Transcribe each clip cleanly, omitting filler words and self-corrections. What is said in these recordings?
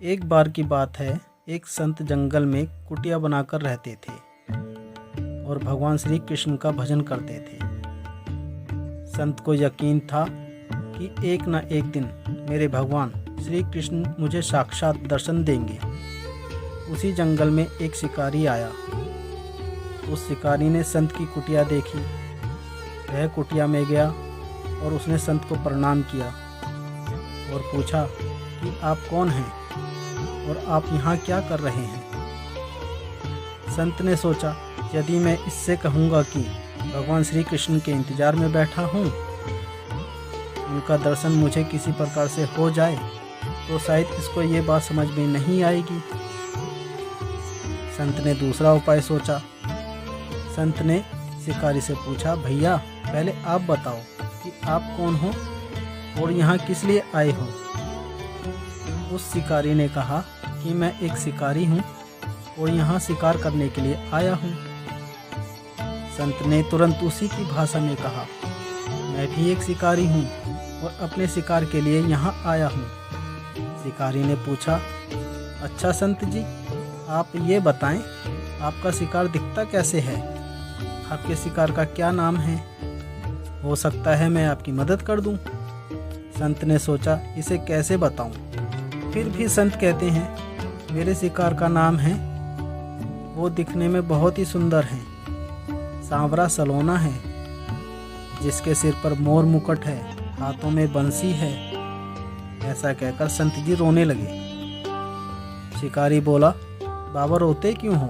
एक बार की बात है, एक संत जंगल में कुटिया बनाकर रहते थे और भगवान श्री कृष्ण का भजन करते थे। संत को यकीन था कि एक न एक दिन मेरे भगवान श्री कृष्ण मुझे साक्षात दर्शन देंगे। उसी जंगल में एक शिकारी आया। उस शिकारी ने संत की कुटिया देखी। वह कुटिया में गया और उसने संत को प्रणाम किया और पूछा कि आप कौन हैं और आप यहाँ क्या कर रहे हैं। संत ने सोचा, यदि मैं इससे कहूँगा कि भगवान श्री कृष्ण के इंतजार में बैठा हूँ, उनका दर्शन मुझे किसी प्रकार से हो जाए तो शायद इसको ये बात समझ में नहीं आएगी। संत ने दूसरा उपाय सोचा। संत ने शिकारी से पूछा, भैया पहले आप बताओ कि आप कौन हो और यहाँ किस लिए आए हो। उस शिकारी ने कहा कि मैं एक शिकारी हूँ और यहाँ शिकार करने के लिए आया हूँ। संत ने तुरंत उसी की भाषा में कहा, मैं भी एक शिकारी हूँ और अपने शिकार के लिए यहाँ आया हूँ। शिकारी ने पूछा, अच्छा संत जी, आप ये बताएं आपका शिकार दिखता कैसे है, आपके शिकार का क्या नाम है, हो सकता है मैं आपकी मदद कर दूं। संत ने सोचा, इसे कैसे बताऊं। फिर भी संत कहते हैं, मेरे शिकार का नाम है, वो दिखने में बहुत ही सुंदर है, सांवरा सलोना है, जिसके सिर पर मोर मुकुट है, हाथों में बंसी है। ऐसा कहकर संत जी रोने लगे। शिकारी बोला, बाबा रोते क्यों हो?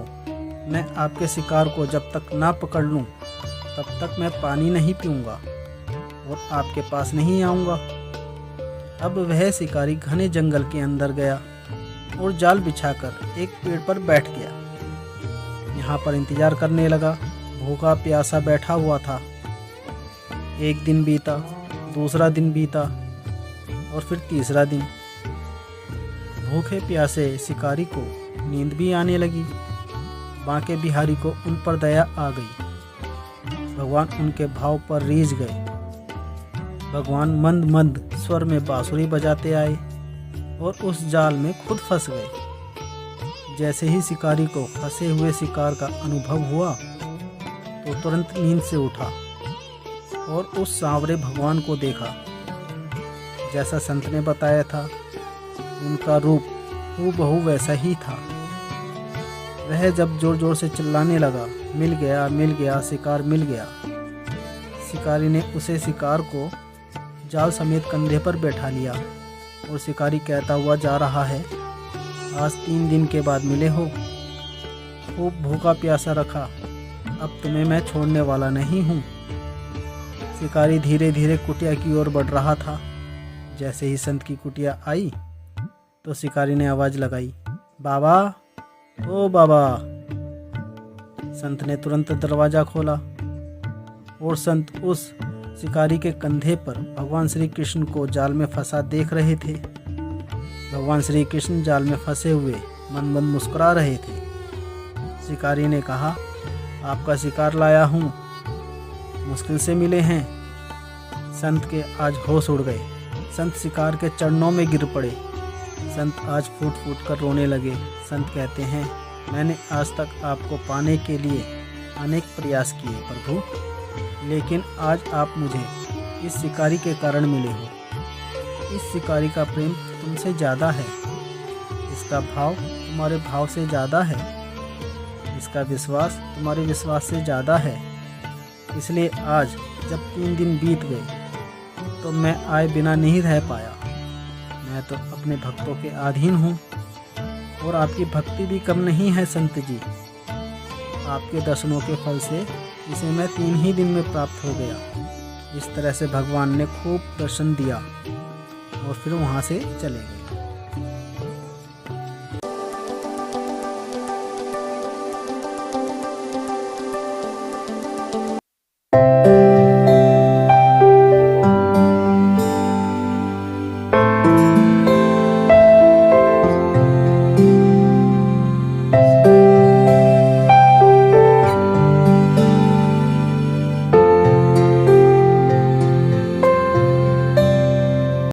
मैं आपके शिकार को जब तक ना पकड़ लूं तब तक मैं पानी नहीं पीऊंगा और आपके पास नहीं आऊंगा। अब वह शिकारी घने जंगल के अंदर गया और जाल बिछाकर एक पेड़ पर बैठ गया। यहाँ पर इंतजार करने लगा। भूखा प्यासा बैठा हुआ था। एक दिन बीता, दूसरा दिन बीता और फिर तीसरा दिन। भूखे प्यासे शिकारी को नींद भी आने लगी। बांके बिहारी को उन पर दया आ गई। भगवान उनके भाव पर रीझ गए। भगवान मंद मंद स्वर में बांसुरी बजाते आए और उस जाल में खुद फंस गए। जैसे ही शिकारी को फंसे हुए शिकार का अनुभव हुआ तो तुरंत नींद से उठा और उस सांवरे भगवान को देखा जैसा संत ने बताया था। उनका रूप हूबहू वैसा ही था। वह जब जोर जोर से चिल्लाने लगा, मिल गया शिकार मिल गया। शिकारी ने उसे शिकार को जाल समेत कंधे पर बैठा लिया और शिकारी कहता हुआ जा रहा है, आज 3 दिन के बाद मिले हो, खूब भूखा प्यासा रखा, अब तुम्हें मैं छोड़ने वाला नहीं हूँ। शिकारी धीरे धीरे कुटिया की ओर बढ़ रहा था। जैसे ही संत की कुटिया आई तो शिकारी ने आवाज लगाई, बाबा, ओ बाबा। संत ने तुरंत दरवाजा खोला और संत उस शिकारी के कंधे पर भगवान श्री कृष्ण को जाल में फंसा देख रहे थे। भगवान श्री कृष्ण जाल में फंसे हुए मन मन मुस्कुरा रहे थे। शिकारी ने कहा, आपका शिकार लाया हूँ, मुश्किल से मिले हैं। संत के आज होश उड़ गए। संत शिकार के चरणों में गिर पड़े। संत आज फूट फूट कर रोने लगे। संत कहते हैं, मैंने आज तक आपको पाने के लिए अनेक प्रयास किए प्रभु, लेकिन आज आप मुझे इस शिकारी के कारण मिले हो। इस शिकारी का प्रेम तुमसे ज़्यादा है, इसका भाव तुम्हारे भाव से ज़्यादा है, इसका विश्वास तुम्हारे विश्वास से ज़्यादा है। इसलिए आज जब 3 दिन बीत गए तो मैं आए बिना नहीं रह पाया। मैं तो अपने भक्तों के अधीन हूँ और आपकी भक्ति भी कम नहीं है संत जी। आपके दर्शनों के फल से इसे मैं 3 ही दिन में प्राप्त हो गया। इस तरह से भगवान ने खूब दर्शन दिया और फिर वहाँ से चले गए।